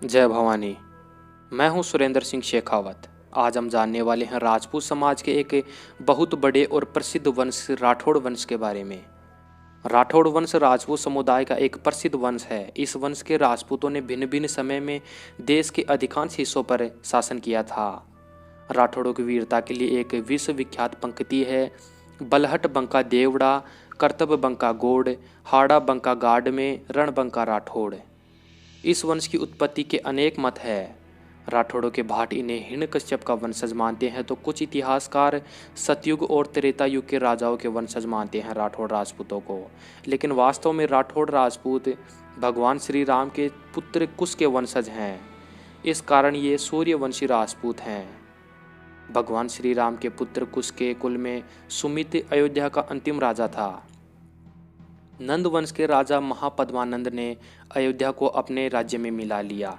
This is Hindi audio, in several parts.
जय भवानी। मैं हूं सुरेंद्र सिंह शेखावत। आज हम जानने वाले हैं राजपूत समाज के एक बहुत बड़े और प्रसिद्ध वंश राठौड़ वंश के बारे में। राठौड़ वंश राजपूत समुदाय का एक प्रसिद्ध वंश है। इस वंश के राजपूतों ने भिन्न भिन्न समय में देश के अधिकांश हिस्सों पर शासन किया था। राठौड़ों की वीरता के लिए एक विश्वविख्यात पंक्ति है, बलहट बंका देवड़ा, कर्तव्य बंका गोड़, हाड़ा बंका गाड में, रण बंका राठौड़। इस वंश की उत्पत्ति के अनेक मत है। राठौड़ों के भाट इन्हें हिरण्यकश्यप का वंशज मानते हैं, तो कुछ इतिहासकार सतयुग और त्रेता युग के राजाओं के वंशज मानते हैं राठौड़ राजपूतों को। लेकिन वास्तव में राठौड़ राजपूत भगवान श्री राम के पुत्र कुश के वंशज हैं। इस कारण ये सूर्यवंशी राजपूत हैं। भगवान श्री राम के पुत्र कुश के कुल में सुमित अयोध्या का अंतिम राजा था। नंद वंश के राजा महापद्मानंद ने अयोध्या को अपने राज्य में मिला लिया।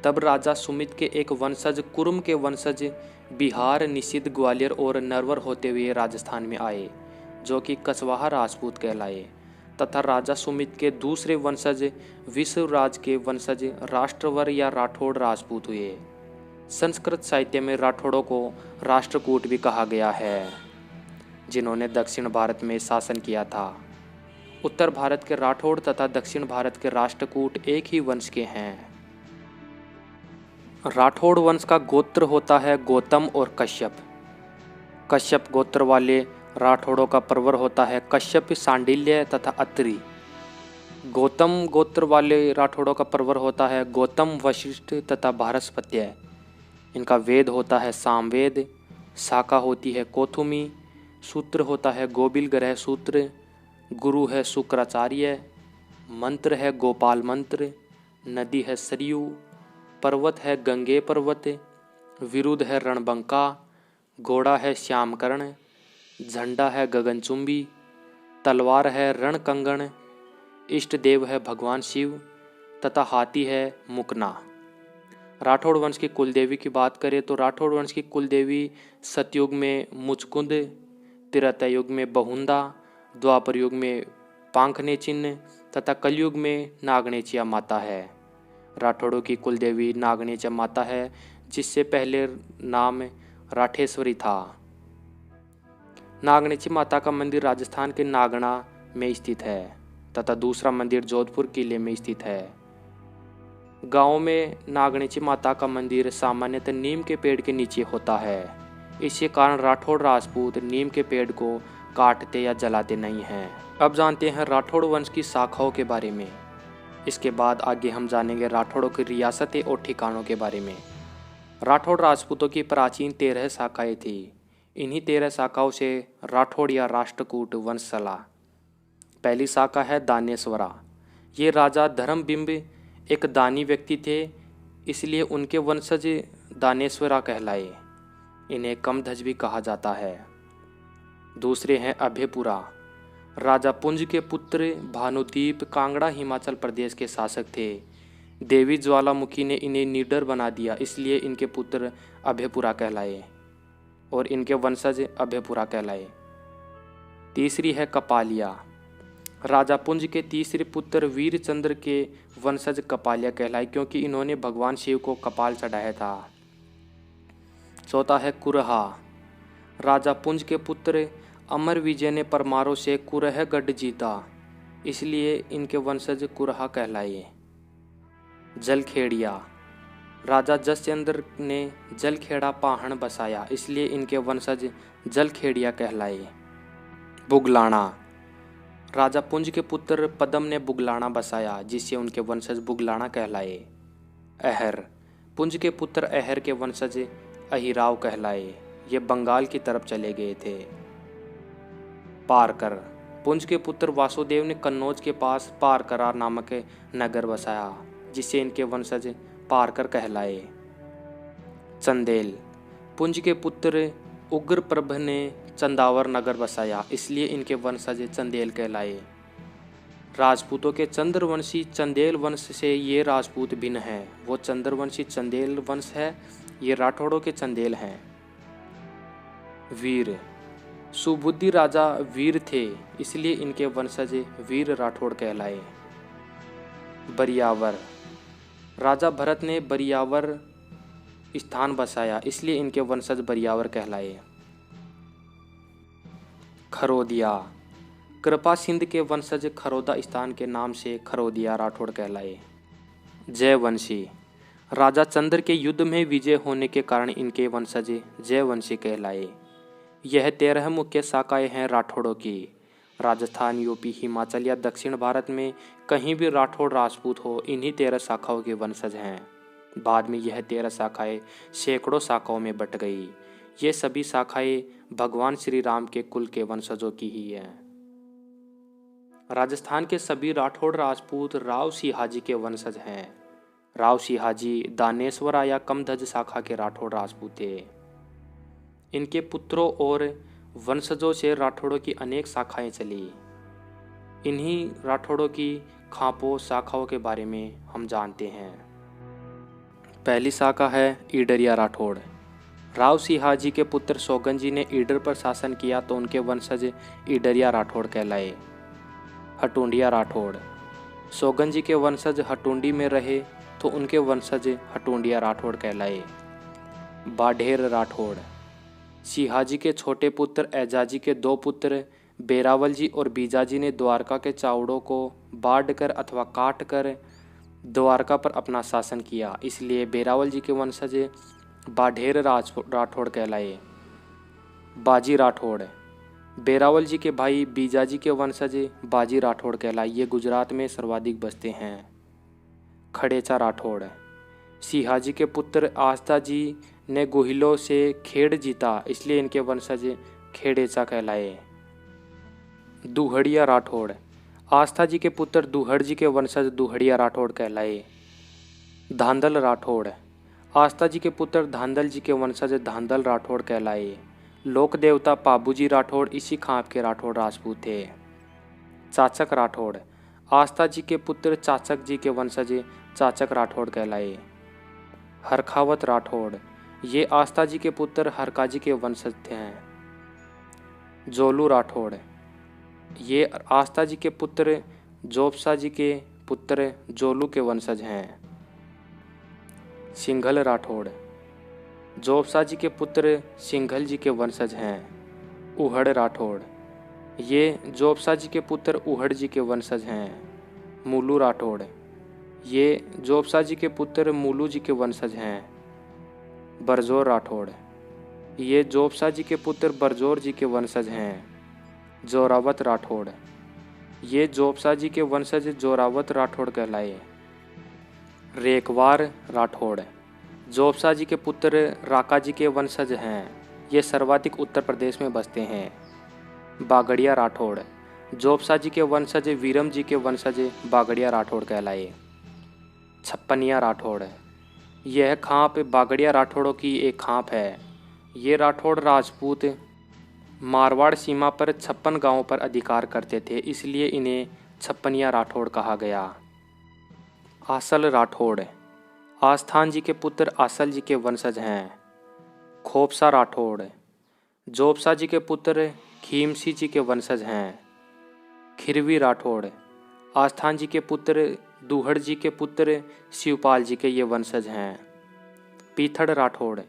तब राजा सुमित के एक वंशज कुरुम के वंशज बिहार, निषिद्ध, ग्वालियर और नरवर होते हुए राजस्थान में आए, जो कि कछवाहा राजपूत कहलाए, तथा राजा सुमित के दूसरे वंशज विश्वराज के वंशज राष्ट्रवर या राठौड़ राजपूत हुए। संस्कृत साहित्य में राठौड़ों को राष्ट्रकूट भी कहा गया है, जिन्होंने दक्षिण भारत में शासन किया था। उत्तर भारत के राठौड़ तथा दक्षिण भारत के राष्ट्रकूट एक ही वंश के हैं। राठौड़ वंश का गोत्र होता है गौतम और कश्यप। कश्यप गोत्र वाले राठौड़ों का परवर होता है कश्यप, सांडिल्य तथा अत्रि। गौतम गोत्र वाले राठौड़ों का परवर होता है गौतम, वशिष्ठ तथा बृहस्पत्य। इनका वेद होता है सामवेद, शाखा होती है कौथुमी, सूत्र होता है गोबिल ग्रह सूत्र, गुरु है शुक्राचार्य, मंत्र है गोपाल मंत्र, नदी है सरयू, पर्वत है गंगे पर्वत, विरुद्ध है रणबंका, घोड़ा है श्यामकर्ण, झंडा है गगनचुंबी, तलवार है रणकंगण, इष्ट देव है भगवान शिव तथा हाथी है मुकना। राठौड़ वंश की कुलदेवी की बात करें तो राठौड़ वंश की कुलदेवी सतयुग में मुचकुंद, त्रेता युग में बहुंदा, द्वापर युग में पांखने चिन्ह तथा कलयुग में नागनेचिया माता है। राठौड़ों की कुलदेवी नागनेचिया माता है, जिससे पहले नाम राठेश्वरी था। नागनेची माता का मंदिर राजस्थान के नागना में स्थित है तथा दूसरा मंदिर जोधपुर किले में स्थित है। गांव में नागनेची माता का मंदिर सामान्यतः नीम के पेड़ के नीचे होता है। इसी कारण राठौड़ राजपूत नीम के पेड़ को काटते या जलाते नहीं हैं। अब जानते हैं राठौड़ वंश की शाखाओं के बारे में। इसके बाद आगे हम जानेंगे राठौड़ों की रियासतें और ठिकानों के बारे में। राठौड़ राजपूतों की प्राचीन 13 शाखाएं थी। इन्हीं 13 शाखाओं से राठौड़ या राष्ट्रकूट वंश चला। पहली शाखा है दानेश्वरा। ये राजा धर्मबिंब एक दानी व्यक्ति थे, इसलिए उनके वंशज दानेश्वरा कहलाए। इन्हें कमध्वज भी कहा जाता है। दूसरे हैं अभयपुरा। राजा पुंज के पुत्र भानुदीप कांगड़ा हिमाचल प्रदेश के शासक थे। देवी ज्वालामुखी ने इन्हें निडर बना दिया, इसलिए इनके पुत्र अभयपुरा कहलाए और इनके वंशज अभयपुरा कहलाए। तीसरी है कपालिया। राजा पुंज के तीसरे पुत्र वीरचंद्र के वंशज कपालिया कहलाए, क्योंकि इन्होंने भगवान शिव को कपाल चढ़ाया था। चौथा है कुरहा। राजा पुंज के पुत्र अमर विजय ने परमारों से कुरहगढ़ जीता, इसलिए इनके वंशज कुरहा कहलाए। जलखेड़िया। राजा जसचंद्र ने जलखेड़ा पहाड़ बसाया, इसलिए इनके वंशज जलखेड़िया कहलाए। बुगलाना। राजा पुंज के पुत्र पद्म ने बुगलाना बसाया, जिससे उनके वंशज बुगलाना कहलाए। अहर। पुंज के पुत्र अहर के वंशज अहिराव कहलाए। ये बंगाल की तरफ चले गए थे। पारकर। पुंज के पुत्र वासुदेव ने कन्नौज के पास पारकरार नामक नगर बसाया, जिससे इनके वंशज पारकर कहलाए। चंदेल। पुंज के पुत्र उग्रप्रभ ने चंदावर नगर बसाया, इसलिए इनके वंशज चंदेल कहलाए। राजपूतों के चंद्रवंशी चंदेल वंश से ये राजपूत भिन्न हैं। वो चंद्रवंशी चंदेल वंश है, ये राठौड़ों के चंदेल हैं। वीर। सुबुद्धि राजा वीर थे, इसलिए इनके वंशज वीर राठौड़ कहलाए। बरियावर। राजा भरत ने बरियावर स्थान बसाया, इसलिए इनके वंशज बरियावर कहलाए। खरोदिया, कृपा सिंध के वंशज खरोदा स्थान के नाम से खरोदिया राठौड़ कहलाए। जयवंशी, राजा चंद्र के युद्ध में विजय होने के कारण इनके वंशज जयवंशी कहलाए। यह 13 मुख्य शाखाएं हैं राठौड़ों की। राजस्थान, यूपी, हिमाचल या दक्षिण भारत में कहीं भी राठौड़ राजपूत हो, इन्हीं 13 शाखाओं के वंशज हैं। बाद में यह 13 शाखाएं सैकड़ों शाखाओं में बट गई। ये सभी शाखाएं भगवान श्री राम के कुल के वंशजों की ही हैं। राजस्थान के सभी राठौड़ राजपूत राव सिहाजी के वंशज हैं। राव सिहाजी दानेश्वरा या कमधज शाखा के राठौड़ राजपूत थे। इनके पुत्रों और वंशजों से राठौड़ों की अनेक शाखाएं चली। इन्हीं राठौड़ों की खापों शाखाओं के बारे में हम जानते हैं। पहली शाखा है ईडरिया राठौड़। राव सिहाजी के पुत्र सोगन ने ईडर पर शासन किया तो उनके वंशज ईडरिया राठौड़ कहलाए। हटुंडिया राठौड़, सोगन के वंशज हटुंडी में रहे तो उनके वंशज हटुंडिया राठौड़ कहलाए। बाढ़ेर राठौड़, सिहाजी के छोटे पुत्र एजाजी के 2 पुत्र बेरावल जी और बीजाजी ने द्वारका के चावड़ों को बाढ़ कर अथवा काट कर द्वारका पर अपना शासन किया, इसलिए बेरावल जी के वंशज बाढ़ेर राठौड़ कहलाए। बाजी राठौड़, बेरावल जी के भाई बीजाजी के वंशज बाजी राठौड़ कहलाए। ये गुजरात में सर्वाधिक बसते हैं। खड़ेचा राठौड़, सिहाजी के पुत्र आस्था जी ने गोहिलों से खेड़ जीता, इसलिए इनके वंशज खेड़ेचा कहलाए। दुहड़िया राठौड़, आस्था जी के पुत्र दुहड़ जी के वंशज दुहड़िया राठौड़ कहलाए। धांधल राठौड़, आस्था जी के पुत्र धांधल जी के वंशज धांधल राठौड़ कहलाए। लोक देवता पाबूजी राठौड़ इसी खाप के राठौड़ राजपूत थे। चाचक राठौड़, आस्था जी के पुत्र चाचक जी के वंशज चाचक राठौड़ कहलाए। हरखावत राठौड़, ये आस्था जी के पुत्र हरका जी के वंशज थे। जोलू राठौड़, ये आस्था जी के पुत्र जोबसा जी के पुत्र जोलू के वंशज हैं। सिंघल राठौड़, जोबसा जी के पुत्र सिंघल जी के वंशज हैं। उहड़ राठौड़, ये जोबसा जी के पुत्र उहड़ जी के वंशज हैं। मूलू राठौड़, ये जोबसा जी के पुत्र मूलू जी के वंशज हैं। बरजोर राठौड़, ये जोबसा जी के पुत्र बरजोर जी के वंशज हैं। जोरावत राठौड़, ये जोबसा जी के वंशज जोरावत राठौड़ कहलाए। रेखवार राठौड़, जोबसा जी के पुत्र राका जी के वंशज हैं। ये सर्वाधिक उत्तर प्रदेश में बसते हैं। बागड़िया राठौड़, जोबसा जी के वंशज वीरम जी के वंशज बागड़िया राठौड़ कहलाए। छप्पनिया राठौड़, यह खाप बागड़िया राठौड़ों की एक खाप है। ये राठौड़ राजपूत मारवाड़ सीमा पर 56 गांवों पर अधिकार करते थे, इसलिए इन्हें छप्पनिया राठौड़ कहा गया। आसल राठौड़, आस्थान जी के पुत्र आसल जी के वंशज हैं। खोपसा राठौड़, जोबसा जी के पुत्र खीमसी जी के वंशज हैं। खिरवी राठौड़, आस्थान जी के पुत्र दुहड़ जी के पुत्र शिवपाल जी के ये वंशज हैं। पीथड़ राठौड़,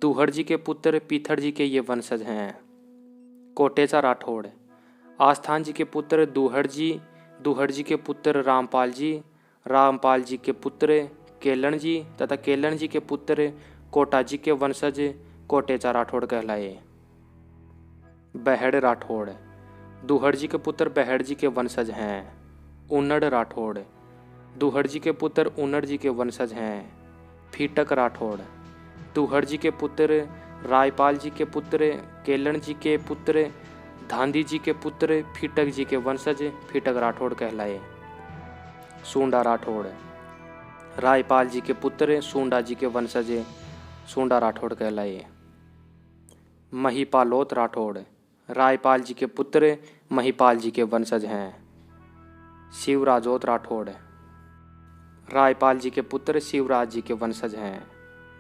दुहड़ जी के पुत्र पीथड़ जी के ये वंशज हैं। कोटेचा राठौड़, आस्थान जी के पुत्र दुहड़ जी के पुत्र रामपाल जी के पुत्र केलन जी तथा केलन जी के पुत्र कोटा जी के वंशज कोटेचा राठौड़ कहलाए। बहड़ राठौड़, दुहड़ जी के पुत्र बहड़ जी के वंशज हैं। उन्नड़ राठौड़, दुहड़ जी के पुत्र उन्नड़ जी के वंशज हैं। फीटक राठौड़, दुहड़ जी के पुत्र रायपाल जी के पुत्र केलन जी के पुत्र धांधी जी के पुत्र फीटक जी के वंशज फीटक राठौड़ कहलाए। सूंडा राठौड़, रायपाल जी के पुत्र सूंडा जी के वंशज सूंडा राठौड़ कहलाए। महिपालोत राठौड़, रायपाल जी के पुत्र महिपाल जी के वंशज हैं। शिवराजोत राठौड़, रायपाल जी के पुत्र शिवराज जी के वंशज हैं।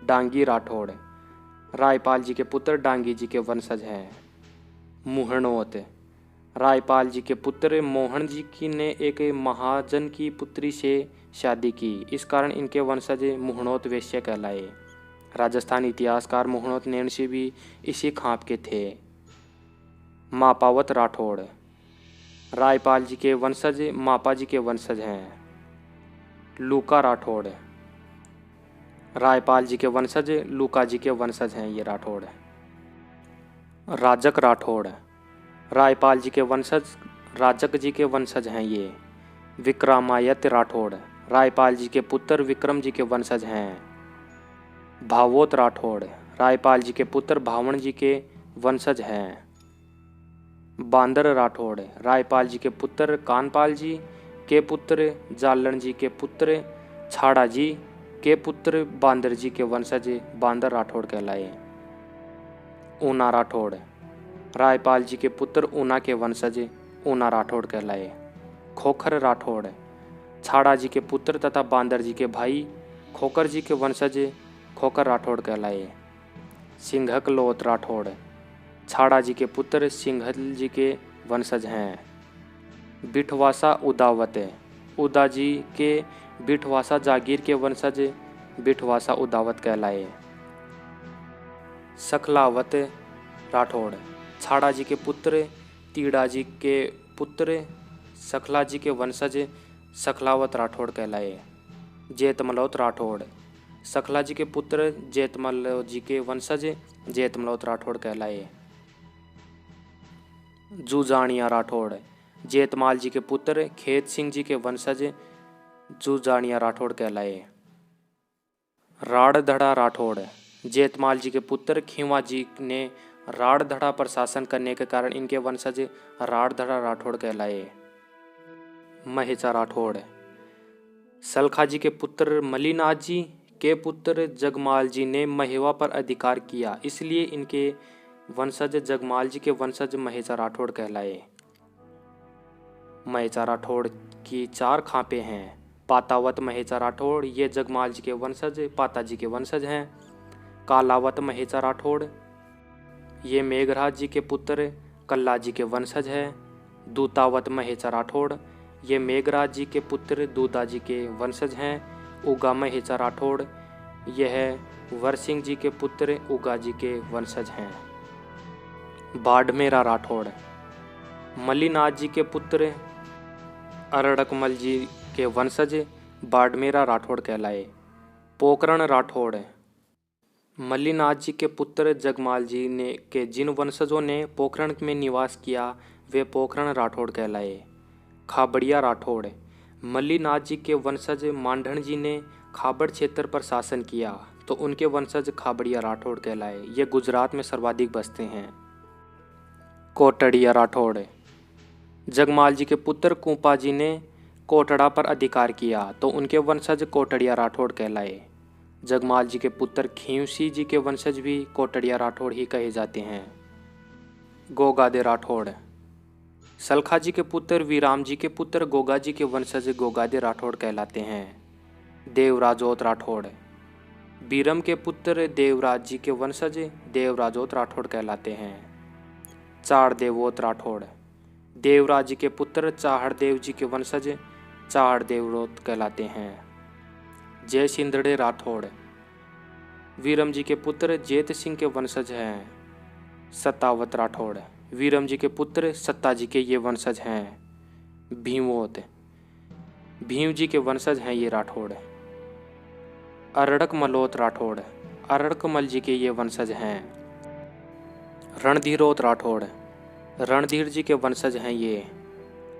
डांगी राठौड़, रायपाल जी के पुत्र डांगी जी के वंशज हैं। मुहणोत, रायपाल जी के पुत्र मोहन जी की ने एक महाजन की पुत्री से शादी की, इस कारण इनके वंशज मुहणोत वैश्य कहलाए। राजस्थान इतिहासकार मुहणोत नैन से भी इसी खाप के थे। मापावत राठौड़ रायपाल जी के वंशज मापा जी के वंशज हैं। लूका राठौड़ रायपाल जी के वंशज लूका जी के वंशज हैं ये राठौड़। राजक राठौड़ रायपाल जी के वंशज राजक जी के वंशज हैं ये। विक्रमायत राठौड़ रायपाल जी के पुत्र विक्रम जी के वंशज हैं। भावोत राठौड़ रायपाल जी के पुत्र भावण जी के वंशज हैं। बांदर राठौड़ रायपाल जी के पुत्र कानपाल जी के पुत्र जालन जी के पुत्र छाड़ा जी के पुत्र बांदर जी के वंशज बांदर राठौड़ कहलाए। ऊना राठौड़ रायपाल जी के पुत्र ऊना के वंशज ऊना राठौड़ कहलाए। खोखर राठौड़ छाड़ा जी के पुत्र तथा बांदर जी के भाई खोकर जी के वंशज खोकर राठौड़ कहलाए। सिंघक लोत राठौड़ छाड़ा जी के पुत्र सिंघल जी के वंशज हैं। बिठवासा उदावत उदा जी के बिठवासा जागीर के वंशज बिठवासा उदावत कहलाए। सखलावत राठौड़ छाड़ा जी के पुत्र तीड़ा जी के पुत्र सखला जी के वंशज सखलावत राठौड़ कहलाए। जेतमलौत राठौड़ सखला जी के पुत्र जेतमल जी के वंशज जेतमलौत राठौड़ कहलाए। जुजाणिया राठौड़ जेतमाल जी के पुत्र खेत सिंह जी के वंशज जुजाणिया राठौड़ कहलाए। राड़धड़ा राठौड़ जेतमाल जी के पुत्र खींवा जी ने राड़धड़ा पर शासन करने के कारण इनके वंशज राड़धड़ा राठौड़ कहलाए। महेचा राठौड़ सलखा जी के पुत्र मलिनाथ जी के पुत्र जगमाल जी ने महेवा पर अधिकार किया, इसलिए इनके वंशज जगमाल जी के वंशज महेचा राठौड़ कहलाए। महेचा राठौड़ की 4 खापे हैं। पातावत महेचा राठौड़ ये जगमाल जी के वंशज पाता जी के वंशज हैं। कालावत महेचा राठौड़ ये मेघराज जी के पुत्र कल्ला जी के वंशज हैं। दूतावत महेचा राठौड़ ये मेघराज जी के पुत्र दूदा जी के वंशज हैं। उगा महेचा राठौड़ यह वरसिंह जी के पुत्र उगा जी के वंशज हैं। बाड़मेरा राठौड़ मलिनाथ जी के पुत्र अरड़कमल जी के वंशज बाड़मेरा राठौड़ कहलाए। पोकरण राठौड़ मलिनाथ जी के पुत्र जगमाल जी ने के जिन वंशजों ने पोखरण में निवास किया वे पोखरण राठौड़ कहलाए। खाबड़िया राठौड़ मलिनाथ जी के वंशज मांडण जी ने खाबड़ क्षेत्र पर शासन किया तो उनके वंशज खाबड़िया राठौड़ कहलाए। ये गुजरात में सर्वाधिक बसते हैं। कोटड़िया राठौड़ जगमाल जी के पुत्र कुंपा जी ने कोटड़ा पर अधिकार किया तो उनके वंशज कोटड़िया राठौड़ कहलाए। जगमाल जी के पुत्र खींवसी जी के वंशज भी कोटड़िया राठौड़ ही कहे जाते हैं। गोगादे राठौड़ सलखा जी के पुत्र वीराम जी के पुत्र गोगा जी के वंशज गोगादे राठौड़ कहलाते हैं। देवराजोत राठौड़ बीरम के पुत्र देवराज जी के वंशज देवराजोत राठौड़ कहलाते हैं। चार देवोत राठौड़ देवराज जी के पुत्र चाहड़ देव जी के वंशज चाहड़ देवरोत कहलाते हैं। जय सिंधड़े राठौड़ वीरम जी के पुत्र जेत सिंह के वंशज हैं। सत्तावत राठौड़ वीरम जी के पुत्र सत्ता जी के ये वंशज हैं। भीमोत भीम जी के वंशज हैं ये राठौड़। अरड़क मलोत राठौड़ अरड़कमल जी के ये वंशज हैं। रणधीरोत राठौड़ रणधीर जी के वंशज हैं ये।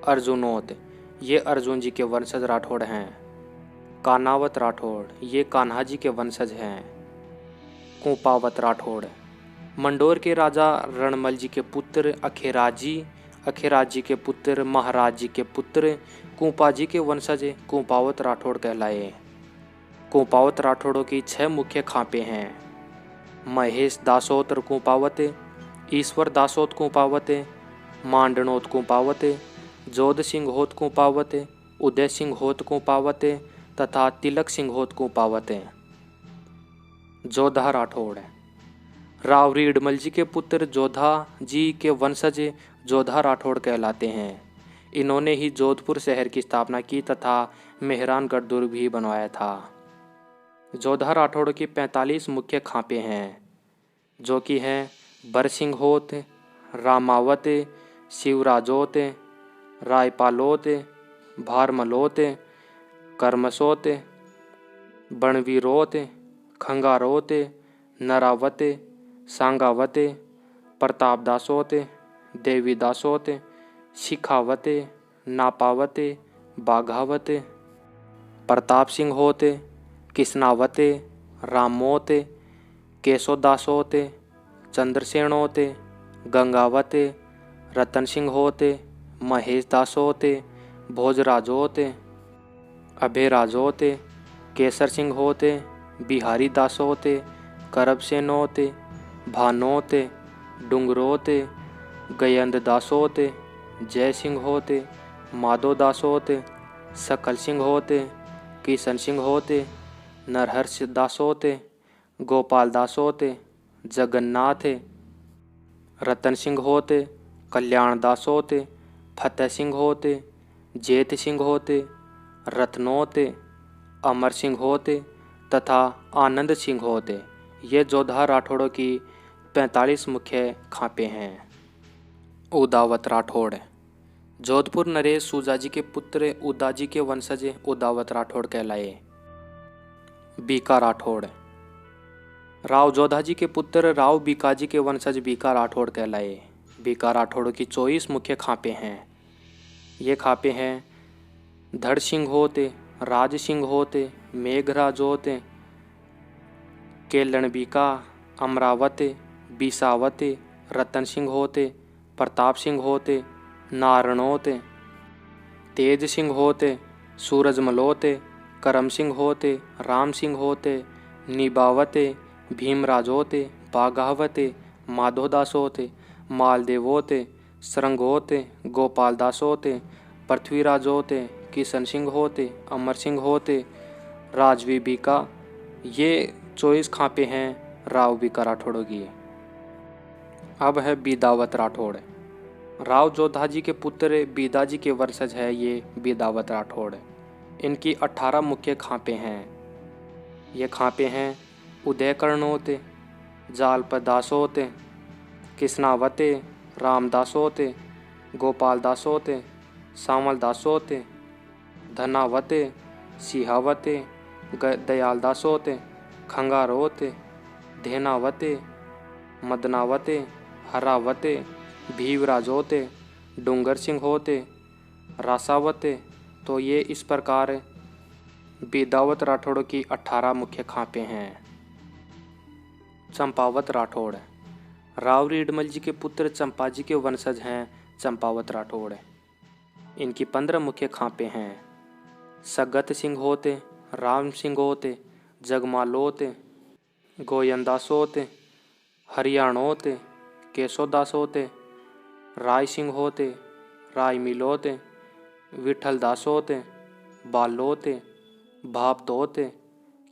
अर्जुनोत ये अर्जुन जी के वंशज राठौड़ हैं। कानावत राठौड़ ये कान्हा जी के वंशज हैं। कुंपावत राठौड़ मंडोर के राजा रणमल जी के पुत्र अखेराज जी के पुत्र महाराज जी के पुत्र कुंपा जी के वंशज कुंपावत राठौड़ कहलाए। कुंपावत राठौड़ों की 6 मुख्य खापे हैं। महेश दासोत कुंपावत ईश्वर दासोत कुंपावत मांडनोत कुंपावत जोध सिंह होत कुंपावत उदय सिंह होत कुंपावत तथा तिलक सिंह होत कुंपावत। जोधा राठौड़ राव रीडमल जी के पुत्र जोधा जी के वंशज जोधा राठौड़ कहलाते हैं। इन्होंने ही जोधपुर शहर की स्थापना की तथा मेहरानगढ़ दुर्ग भी बनवाया था। जोधा राठौड़ की 45 मुख्य खापे हैं, जो कि हैं बरसिंघोत, रामावत, शिवराजोत, रायपालोत, भारमलोत, कर्मसोत, बणवीरोत, खंगारोत, नरावत, सांगावत, प्रतापदासोत, देवीदासोत, शिखावत, नापावत, बाघावत, प्रताप सिंह होत, किसनावत, रामोत, केशोदासोत, चंद्रसेनोत, गंगावत, रतन सिंह होत, महेश दासोत, भोजराजोत, अभयराजोत, केसर सिंह होत, बिहारी दासोत, करबसेनोत, भानोत, डुंगरोत, गयंद दासोत, जय सिंह होत, माधो दासोत, सकल सिंह होत, किशन सिंह होत, नरहर्ष दासोत, गोपाल दासोत, जगन्नाथ, रतन सिंह होत, कल्याण दासोत, फतेह सिंह होत, जेत सिंह होत, रत्नोत, अमर सिंह होत तथा आनंद सिंह होत। ये जोधा राठौड़ों की 45 मुख्य खापे हैं। उदावत राठौड़। जोधपुर नरेश सूजाजी के पुत्र उदाजी के वंशज उदावत राठौड़ कहलाए। बीका राठौड़। राव जोधाजी के पुत्र राव बीकाजी के वंशज बीका राठौड़ कहलाए। बीका राठौड़ की 24 मुख्य खापे हैं। ये खापे हैं धड़ सिंह होते, राज सिंह होते, मेघराज होते, केलन बीका, अमरावत, बिसावत, रतन सिंह होते, प्रताप सिंह होते, नारणोते, तेज सिंह होते, सूरज मलोते, करम सिंह होते, राम सिंह होते, निबावते, भीमराज होते, बाघावते, माधोदास होते, मालदेव होते, सरंग होते, गोपाल दास होते, पृथ्वीराज होते, किशन सिंह होते, अमर सिंह होते, राजवी बीका। ये 24 खापे हैं राव बीका राठौड़ों की। अब है बीदावत राठौड़। राव जोधाजी के पुत्र बीदाजी के वंशज है ये बीदावत राठौड़। इनकी 18 मुख्य खापे हैं। ये खापे हैं उदयकर्णोते, जालपदासोते, किसनावते, रामदासोते, गोपाल दासोते, सामल दासोते, धनावते, सिहावते, दयाल दासोते, खंगारोते, धेनावते, मदनावते, हरावते, भीवराजोते, डूंगर सिंह होते, रासावते। तो ये इस प्रकार बीदावत राठौड़ की 18 मुख्य खापे हैं। चंपावत राठौड़। राव रीडमल जी के पुत्र चंपाजी के वंशज हैं चंपावत राठौड़। इनकी 15 मुख्य खापे हैं। सगत सिंह होते, राम सिंह होते, जगमालोते, गोयंदास होते, हरियाणोते, केशोदास होते, राय सिंह होते, राय मिलोते, विठल दास होते, बालोते, भाप होते,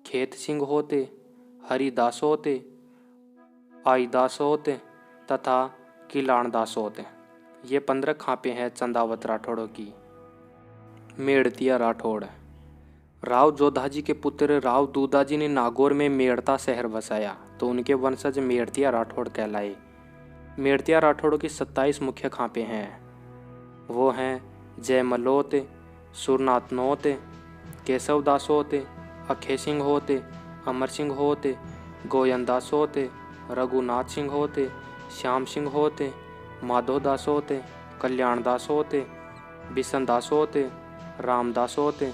खेत सिंह होते, हरिदास होते, आईदास होते तथा किलाण दास होते। ये 15 खापे हैं चंदावत राठौड़ों की। मेड़तिया राठौड़। राव जोधाजी के पुत्र राव दूधाजी ने नागौर में मेड़ता शहर बसाया, तो उनके वंशज मेड़तिया राठौड़ कहलाए। मेड़तिया राठौड़ों की 27 मुख्य खापे हैं। वो हैं जयमलोते, सुरनाथनोते, केशवदास होते, अखे सिंह होते, अमर सिंह होते, गोयंदास होते, रघुनाथ सिंह होते, श्याम सिंह होते, माधोदास होते, कल्याणदास होते, बिशन दास होते, रामदास होते,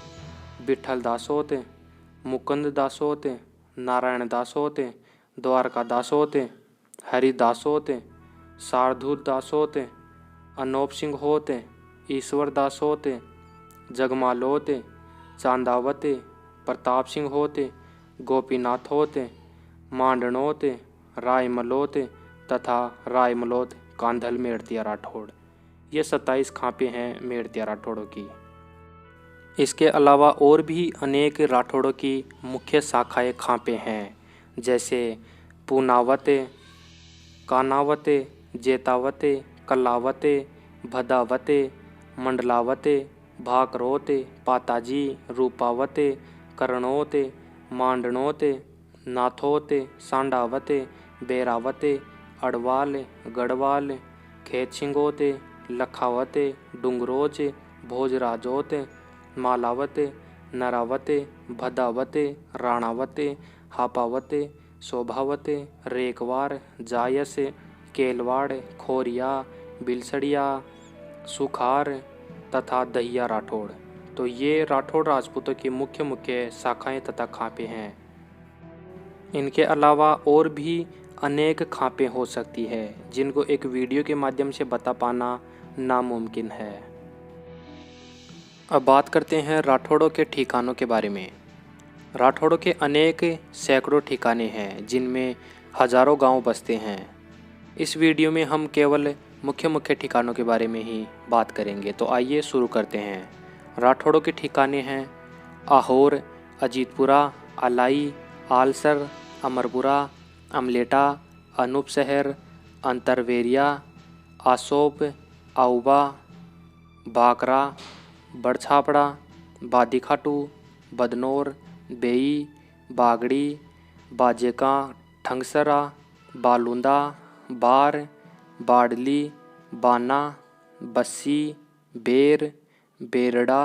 विठल दास होते, मुकुंद दास होते, नारायण दास होते, द्वारका दास होते, हरिदास होते, शार्दूल दास होते, अनोप सिंह होते, ईश्वर दास होते, जगमाल होते, चांदावते, प्रताप सिंह होते, गोपीनाथ होते, मांडण होते, रायमल होते तथा रायमलोत कांधल मेड़तिया राठौड़। ये 27 खापे हैं मेड़तिया राठौड़ों की। इसके अलावा और भी अनेक राठौड़ों की मुख्य शाखाएं खापे हैं, जैसे पूनावते, कानावते, जेतावते, कलावते, भदावते, मंडलावते, भाकरोते, पाताजी, रूपावते, कर्णोते, मांडनोते, नाथोते, सांडावते, बेरावते, अड़वाल, गढ़वाल, खेतशिंगोते, लखावते, डुंगरोचे, भोजराजोते, मालावते, नरावते, भदावते, राणावते, हापावते, शोभावते, रेकवार, जायस, केलवाड़, खोरिया, बिलसड़िया, सुखार तथा दहिया राठौड़। तो ये राठौड़ राजपूतों की मुख्य मुख्य शाखाएं तथा खापें हैं। इनके अलावा और भी अनेक खापें हो सकती है जिनको एक वीडियो के माध्यम से बता पाना नामुमकिन है। अब बात करते हैं राठौड़ों के ठिकानों के बारे में। राठौड़ों के अनेक सैकड़ों ठिकाने हैं जिनमें हजारों गांव बसते हैं। इस वीडियो में हम केवल मुख्य मुख्य ठिकानों के बारे में ही बात करेंगे। तो आइए शुरू करते हैं। राठौड़ों के ठिकाने हैं आहोर, अजीतपुरा, अलाई, आलसर, अमरपुरा, अमलेटा, अनूपशहर, अंतरवेरिया, आसोप, आउबा, बाकरा, बड़छापड़ा, बादीखाटू, बदनौर, बेई, बागड़ी, बाजेका, ठंगसरा, बालूंदा, बार, बाडली, बाना, बस्सी, बेर, बेरड़ा,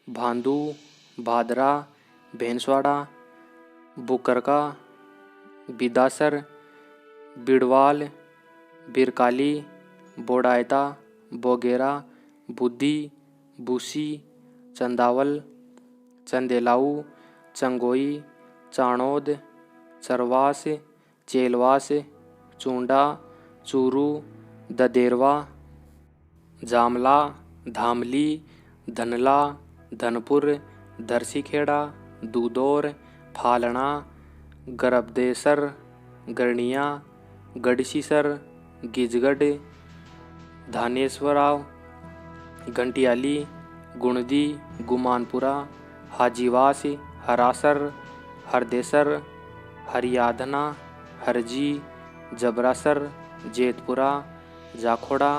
भांदू, भादरा, भैंसवाड़ा, बुकरका, बिदासर, बिड़वाल, बिरकाली, बोडायता, बोगेरा, बुद्धि, बूसी, चंदावल, चंदेलाऊ, चंगोई, चाणोद, चरवास, चेलवास, चूंडा, चूरू, ददेरवा, जामला, धामली, धनला, धनपुर, धरसीखेड़ा, दूदौर, फालना, गरबदेसर, गरनिया, गढ़सीसर, गिजगढ़, धानेश्वराव, घंटियाली, गुणदी, गुमानपुरा, हाजीवास, हरासर, हरदेसर, हरियाधना, हरजी, जबरासर, जेतपुरा, जाखोड़ा,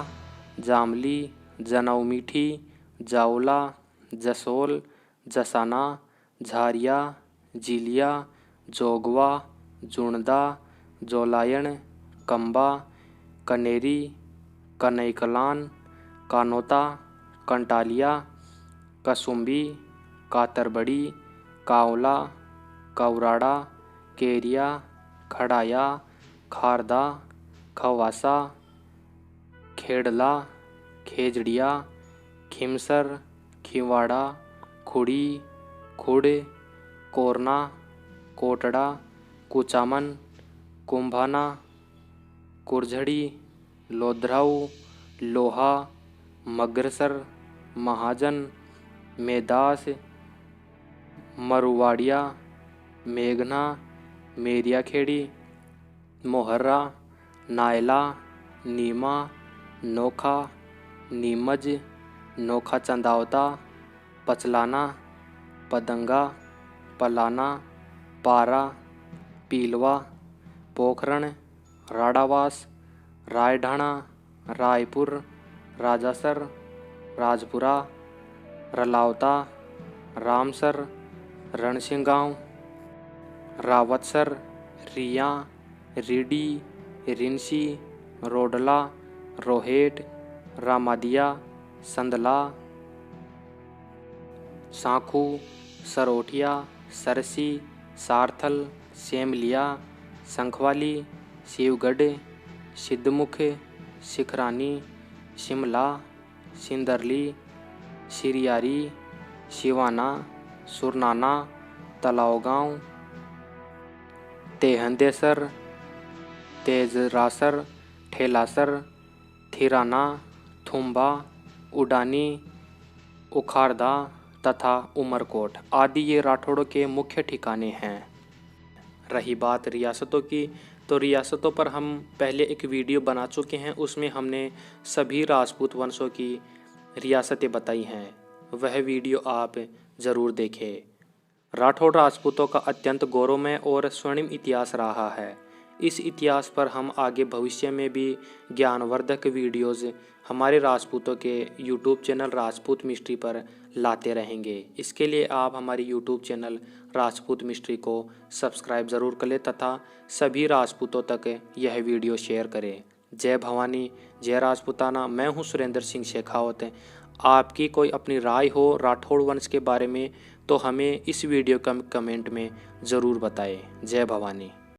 जामली, जनाऊ मीठी, जावला, जसोल, जसाना, झारिया, जिलिया, जोगवा, जुणदा, जोलायन, कंबा, कनेरी, कनईकलान, कानोता, कंटालिया, कसुम्बी, कातरबड़ी, कावला, कवराड़ा, केरिया, खड़ाया, खारदा, खवासा, खेड़ला, खेजड़िया, खिमसर, खिवाड़ा, खुड़ी, खुड़, कोरना, कोटड़ा, कुचामन, कुंभाना, कुरझड़ी, लोधराऊ, लोहा, मगरसर, महाजन, मेदास, मरुवाड़िया, मेघना, मेरियाखेड़ी, मोहर्रा, नायला, नीमा, नोखा, नीमज, नोखा चंदावता, पचलाना, पदंगा, पलाना, पारा, पीलवा, पोखरण, राडावास, रायढाणा, रायपुर, राजासर, राजपुरा, रलावता, रामसर, रणसिंगांव, रावतसर, रिया, रीडी, रिंसी, रोडला, रोहेट, रामादिया, संदला, सांखू, सरोठिया, सरसी, सारथल, सेमलिया, संखवाली, शिवगढ़, सिद्धमुख, शिखरानी, शिमला, सिंदरली, सिरियारी, शिवाना, सुरनाना, तलावगांव, तेहंदेसर, तेजरासर, ठेलासर, थिराना, थुम्बा, उडानी, उखारदा तथा उमरकोट आदि ये राठौड़ों के मुख्य ठिकाने हैं। रही बात रियासतों की, तो रियासतों पर हम पहले एक वीडियो बना चुके हैं। उसमें हमने सभी राजपूत वंशों की रियासतें बताई हैं, वह वीडियो आप ज़रूर देखें। राठौड़ राजपूतों का अत्यंत गौरवमय और स्वर्णिम इतिहास रहा है। इस इतिहास पर हम आगे भविष्य में भी ज्ञानवर्धक वीडियोज़ हमारे राजपूतों के यूट्यूब चैनल राजपूत मिस्ट्री पर लाते रहेंगे। इसके लिए आप हमारी यूट्यूब चैनल राजपूत मिस्ट्री को सब्सक्राइब ज़रूर कर लें तथा सभी राजपूतों तक यह वीडियो शेयर करें। जय भवानी, जय राजपूताना। मैं हूं सुरेंद्र सिंह शेखावत। आपकी कोई अपनी राय हो राठौड़ वंश के बारे में तो हमें इस वीडियो का कमेंट में ज़रूर बताएं। जय भवानी।